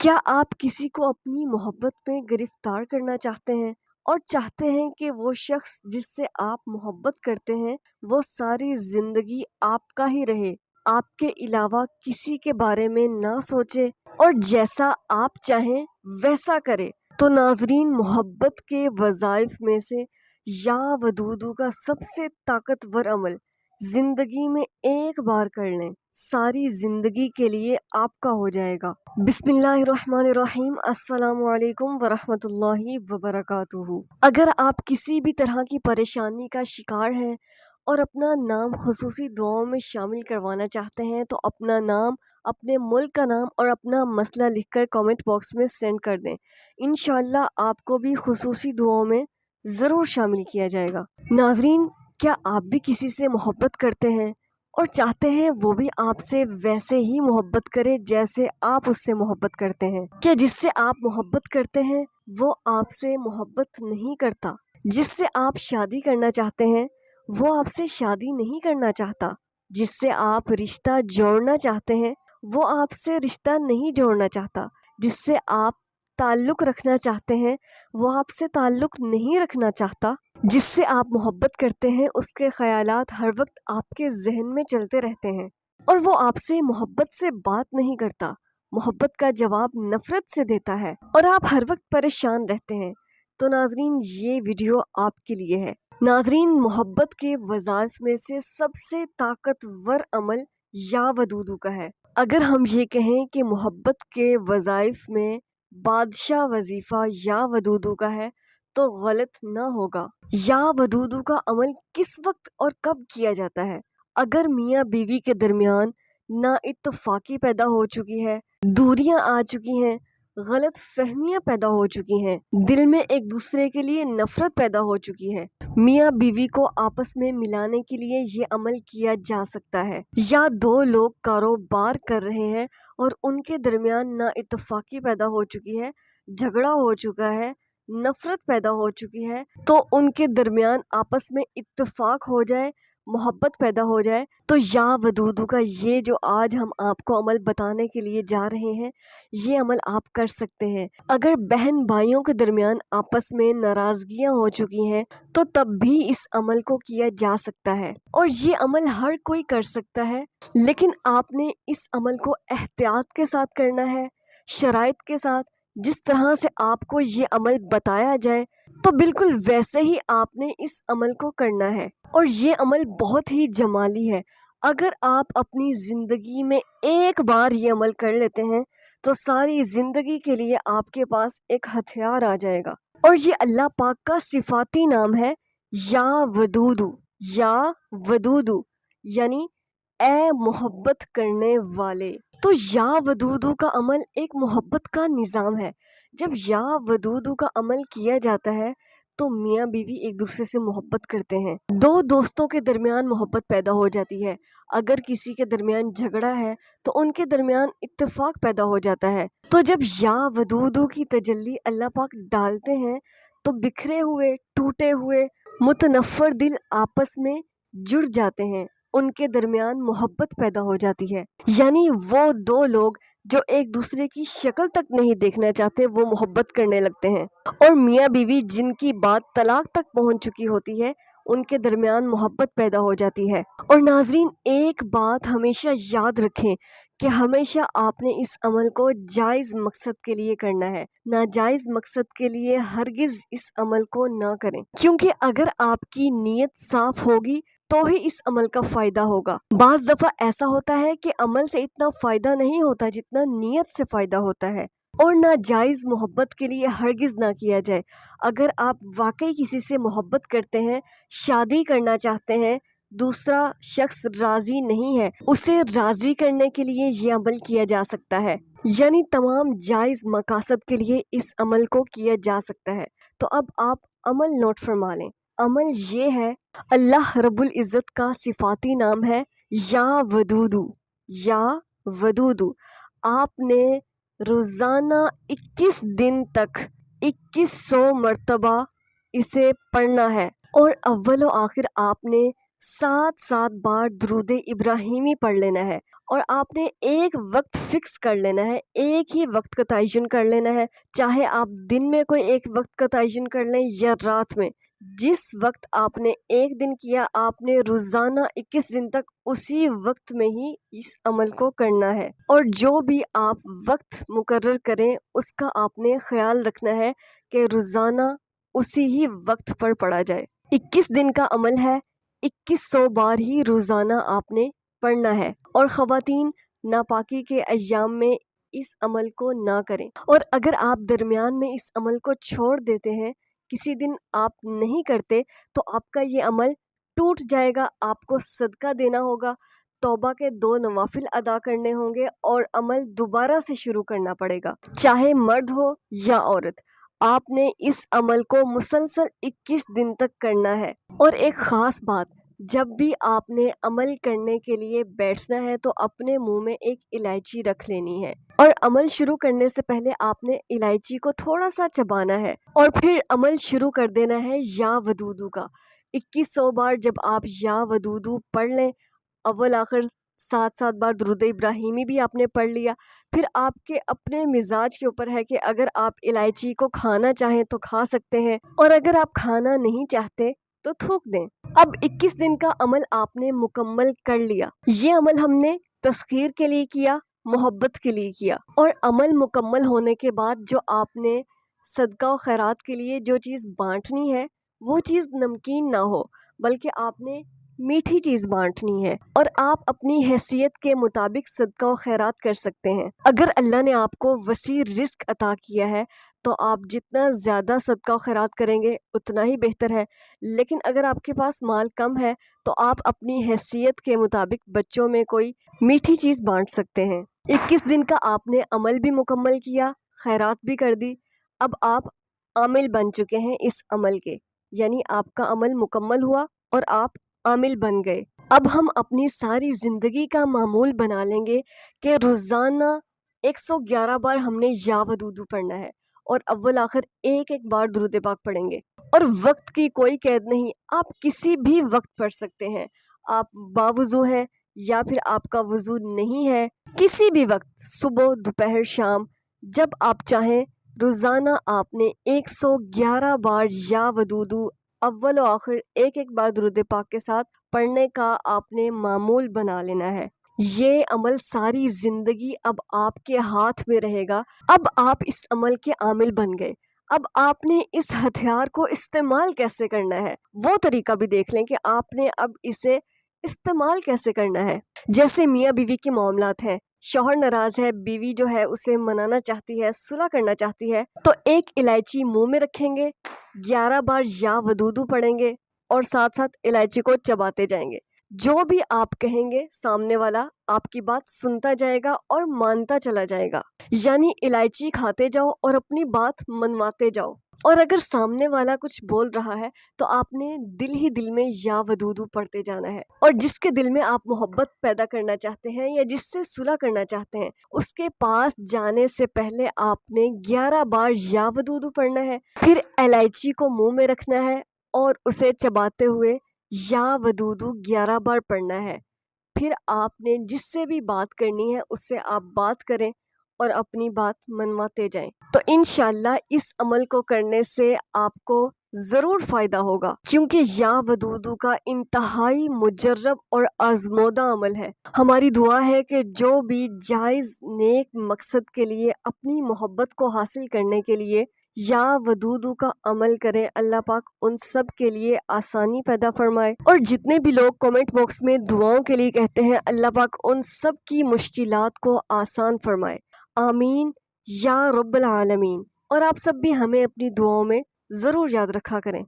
کیا آپ کسی کو اپنی محبت میں گرفتار کرنا چاہتے ہیں اور چاہتے ہیں کہ وہ شخص جس سے آپ محبت کرتے ہیں وہ ساری زندگی آپ کا ہی رہے، آپ کے علاوہ کسی کے بارے میں نہ سوچے اور جیسا آپ چاہیں ویسا کرے؟ تو ناظرین، محبت کے وظائف میں سے یا ودودو کا سب سے طاقتور عمل زندگی میں ایک بار کر لیں، ساری زندگی کے لیے آپ کا ہو جائے گا۔ بسم اللہ الرحمن الرحیم۔ السلام علیکم ورحمۃ اللہ وبرکاتہ۔ اگر آپ کسی بھی طرح کی پریشانی کا شکار ہیں اور اپنا نام خصوصی دعاؤں میں شامل کروانا چاہتے ہیں تو اپنا نام، اپنے ملک کا نام اور اپنا مسئلہ لکھ کر کامنٹ باکس میں سینڈ کر دیں۔ انشاءاللہ آپ کو بھی خصوصی دعاؤں میں ضرور شامل کیا جائے گا۔ ناظرین، کیا آپ بھی کسی سے محبت کرتے ہیں اور چاہتے ہیں وہ بھی آپ سے ویسے ہی محبت کرے جیسے آپ اس سے محبت کرتے ہیں؟ کیا جس سے آپ محبت کرتے ہیں وہ آپ سے محبت نہیں کرتا؟ جس سے آپ شادی کرنا چاہتے ہیں وہ آپ سے شادی نہیں کرنا چاہتا؟ جس سے آپ رشتہ جوڑنا چاہتے ہیں وہ آپ سے رشتہ نہیں جوڑنا چاہتا؟ جس سے آپ تعلق رکھنا چاہتے ہیں وہ آپ سے تعلق نہیں رکھنا چاہتا؟ جس سے آپ محبت کرتے ہیں اس کے خیالات ہر وقت آپ کے ذہن میں چلتے رہتے ہیں اور وہ آپ سے محبت سے بات نہیں کرتا، محبت کا جواب نفرت سے دیتا ہے اور آپ ہر وقت پریشان رہتے ہیں؟ تو ناظرین، یہ ویڈیو آپ کے لیے ہے۔ ناظرین، محبت کے وظائف میں سے سب سے طاقتور عمل یا ودودو کا ہے۔ اگر ہم یہ کہیں کہ محبت کے وظائف میں بادشاہ وظیفہ یا ودودو کا ہے تو غلط نہ ہوگا۔ یا ودودو کا عمل کس وقت اور کب کیا جاتا ہے؟ اگر میاں بیوی کے درمیان نا اتفاقی پیدا ہو چکی ہے، دوریاں آ چکی ہیں، غلط فہمیاں پیدا ہو چکی ہیں، دل میں ایک دوسرے کے لیے نفرت پیدا ہو چکی ہے، میاں بیوی کو آپس میں ملانے کے لیے یہ عمل کیا جا سکتا ہے۔ یا دو لوگ کاروبار کر رہے ہیں اور ان کے درمیان نا اتفاقی پیدا ہو چکی ہے، جھگڑا ہو چکا ہے، نفرت پیدا ہو چکی ہے، تو ان کے درمیان آپس میں اتفاق ہو جائے، محبت پیدا ہو جائے، تو یا ودودو کا یہ جو آج ہم آپ کو عمل بتانے کے لیے جا رہے ہیں یہ عمل آپ کر سکتے ہیں۔ اگر بہن بھائیوں کے درمیان آپس میں ناراضگیاں ہو چکی ہیں تو تب بھی اس عمل کو کیا جا سکتا ہے اور یہ عمل ہر کوئی کر سکتا ہے، لیکن آپ نے اس عمل کو احتیاط کے ساتھ کرنا ہے، شرائط کے ساتھ۔ جس طرح سے آپ کو یہ عمل بتایا جائے تو بالکل ویسے ہی آپ نے اس عمل کو کرنا ہے، اور یہ عمل بہت ہی جمالی ہے۔ اگر آپ اپنی زندگی میں ایک بار یہ عمل کر لیتے ہیں تو ساری زندگی کے لیے آپ کے پاس ایک ہتھیار آ جائے گا، اور یہ اللہ پاک کا صفاتی نام ہے یا ودودو۔ یا ودودو یعنی اے محبت کرنے والے۔ تو یا ودودو کا عمل ایک محبت کا نظام ہے۔ جب یا ودودو کا عمل کیا جاتا ہے تو میاں بیوی ایک دوسرے سے محبت کرتے ہیں، دو دوستوں کے درمیان محبت پیدا ہو جاتی ہے، اگر کسی کے درمیان جھگڑا ہے تو ان کے درمیان اتفاق پیدا ہو جاتا ہے۔ تو جب یا ودودو کی تجلی اللہ پاک ڈالتے ہیں تو بکھرے ہوئے، ٹوٹے ہوئے متنفر دل آپس میں جڑ جاتے ہیں، ان کے درمیان محبت پیدا ہو جاتی ہے۔ یعنی وہ دو لوگ جو ایک دوسرے کی شکل تک نہیں دیکھنا چاہتے وہ محبت کرنے لگتے ہیں، اور میاں بیوی جن کی بات طلاق تک پہنچ چکی ہوتی ہے ان کے درمیان محبت پیدا ہو جاتی ہے۔ اور ناظرین، ایک بات ہمیشہ یاد رکھیں کہ ہمیشہ آپ نے اس عمل کو جائز مقصد کے لیے کرنا ہے، ناجائز مقصد کے لیے ہرگز اس عمل کو نہ کریں، کیونکہ اگر آپ کی نیت صاف ہوگی تو ہی اس عمل کا فائدہ ہوگا۔ بعض دفعہ ایسا ہوتا ہے کہ عمل سے اتنا فائدہ نہیں ہوتا جتنا نیت سے فائدہ ہوتا ہے، اور ناجائز محبت کے لیے ہرگز نہ کیا جائے۔ اگر آپ واقعی کسی سے محبت کرتے ہیں، شادی کرنا چاہتے ہیں، دوسرا شخص راضی نہیں ہے، اسے راضی کرنے کے لیے یہ عمل کیا جا سکتا ہے، یعنی تمام جائز مقاصد کے لیے اس عمل کو کیا جا سکتا ہے۔ تو اب آپ عمل نوٹ فرما لیں۔ عمل یہ ہے، اللہ رب العزت کا صفاتی نام ہے یا ودودو۔ یا ودودو آپ نے روزانہ 21 دن تک 2100 مرتبہ اسے پڑھنا ہے، اور اول و آخر آپ نے 7 بار درود ابراہیمی پڑھ لینا ہے، اور آپ نے ایک وقت فکس کر لینا ہے، ایک ہی وقت کا تعین کر لینا ہے، چاہے آپ دن میں کوئی ایک وقت کا تعین کر لیں یا رات میں۔ جس وقت آپ نے ایک دن کیا، آپ نے روزانہ 21 دن تک اسی وقت میں ہی اس عمل کو کرنا ہے، اور جو بھی آپ وقت مقرر کریں اس کا آپ نے خیال رکھنا ہے کہ روزانہ اسی ہی وقت پر پڑھا جائے۔ 21 دن کا عمل ہے، 2100 بار ہی روزانہ آپ نے پڑھنا ہے۔ اور خواتین، ناپاکی کے ایام میں اس عمل کو نہ کریں، اور اگر آپ درمیان میں اس عمل کو چھوڑ دیتے ہیں، کسی دن آپ نہیں کرتے، تو آپ کا یہ عمل ٹوٹ جائے گا، آپ کو صدقہ دینا ہوگا، توبہ کے 2 نوافل ادا کرنے ہوں گے، اور عمل دوبارہ سے شروع کرنا پڑے گا، چاہے مرد ہو یا عورت۔ آپ نے اس عمل کو مسلسل 21 دن تک کرنا ہے۔ اور ایک خاص بات، جب بھی آپ نے عمل کرنے کے لیے بیٹھنا ہے تو اپنے منہ میں ایک الائچی رکھ لینی ہے، اور عمل شروع کرنے سے پہلے آپ نے الائچی کو تھوڑا سا چبانا ہے، اور پھر عمل شروع کر دینا ہے یا ودودو کا۔ 2100 بار جب آپ یا ودودو پڑھ لیں، اول آخر 7 بار درود ابراہیمی بھی آپ نے پڑھ لیا، پھر آپ کے اپنے مزاج کے اوپر ہے کہ اگر آپ الائچی کو کھانا چاہیں تو کھا سکتے ہیں، اور اگر آپ کھانا نہیں چاہتے تو تھوک دیں۔ اب 21 دن کا عمل آپ نے مکمل کر لیا۔ یہ عمل ہم نے تسخیر کے لیے کیا، محبت کے لیے کیا، اور عمل مکمل ہونے کے بعد جو آپ نے صدقہ و خیرات کے لیے جو چیز بانٹنی ہے، وہ چیز نمکین نہ ہو، بلکہ آپ نے میٹھی چیز بانٹنی ہے، اور آپ اپنی حیثیت کے مطابق صدقہ و خیرات کر سکتے ہیں۔ اگر اللہ نے آپ کو وسیع رزق عطا کیا ہے تو آپ جتنا زیادہ صدقہ و خیرات کریں گے اتنا ہی بہتر ہے، لیکن اگر آپ کے پاس مال کم ہے تو آپ اپنی حیثیت کے مطابق بچوں میں کوئی میٹھی چیز بانٹ سکتے ہیں۔ 21 دن کا آپ نے عمل بھی مکمل کیا، خیرات بھی کر دی، اب آپ عامل بن چکے ہیں اس عمل کے، یعنی آپ کا عمل مکمل ہوا اور آپ عامل بن گئے۔ اب ہم اپنی ساری زندگی کا معمول بنا لیں گے کہ روزانہ 111 بار ہم نے یا ودودو پڑھنا ہے، اور اول آخر ایک بار درود پاک پڑھیں گے، اور وقت کی کوئی قید نہیں، آپ کسی بھی وقت پڑھ سکتے ہیں، آپ باوضو ہیں یا پھر آپ کا وضو نہیں ہے، کسی بھی وقت، صبح، دوپہر، شام، جب آپ چاہیں روزانہ آپ نے 111 بار یا ودودو اول و آخر ایک بار درود پاک کے ساتھ پڑھنے کا آپ نے معمول بنا لینا ہے۔ یہ عمل ساری زندگی اب آپ کے ہاتھ میں رہے گا۔ اب آپ اس عمل کے عامل بن گئے، اب آپ نے اس ہتھیار کو استعمال کیسے کرنا ہے وہ طریقہ بھی دیکھ لیں کہ آپ نے اب اسے استعمال کیسے کرنا ہے۔ جیسے میاں بیوی کے معاملات ہیں، شوہر ناراض ہے، بیوی جو ہے اسے منانا چاہتی ہے، صلح کرنا چاہتی ہے، تو ایک الائچی منہ میں رکھیں گے، 11 بار یا ودودو پڑھیں گے، اور ساتھ ساتھ الائچی کو چباتے جائیں گے۔ جو بھی آپ کہیں گے سامنے والا آپ کی بات سنتا جائے گا اور مانتا چلا جائے گا، یعنی الائچی کھاتے جاؤ اور اپنی بات منواتے جاؤ۔ اور اگر سامنے والا کچھ بول رہا ہے تو آپ نے دل ہی دل میں یا ودودو پڑھتے جانا ہے، اور جس کے دل میں آپ محبت پیدا کرنا چاہتے ہیں یا جس سے صلح کرنا چاہتے ہیں، اس کے پاس جانے سے پہلے آپ نے 11 بار یا ودودو پڑھنا ہے، پھر الائچی کو منہ میں رکھنا ہے اور اسے چباتے ہوئے یا ودودو 11 بار پڑھنا ہے۔ پھر آپ نے جس سے بھی بات کرنی ہے اس سے آپ بات کریں اور اپنی بات منواتے جائیں، تو انشاءاللہ اس عمل کو کرنے سے آپ کو ضرور فائدہ ہوگا، کیونکہ یا ودودو کا انتہائی مجرب اور آزمودہ عمل ہے۔ ہماری دعا ہے کہ جو بھی جائز نیک مقصد کے لیے اپنی محبت کو حاصل کرنے کے لیے یا ودودو کا عمل کریں، اللہ پاک ان سب کے لیے آسانی پیدا فرمائے، اور جتنے بھی لوگ کمنٹ باکس میں دعاؤں کے لیے کہتے ہیں، اللہ پاک ان سب کی مشکلات کو آسان فرمائے، آمین یا رب العالمین۔ اور آپ سب بھی ہمیں اپنی دعاؤں میں ضرور یاد رکھا کریں۔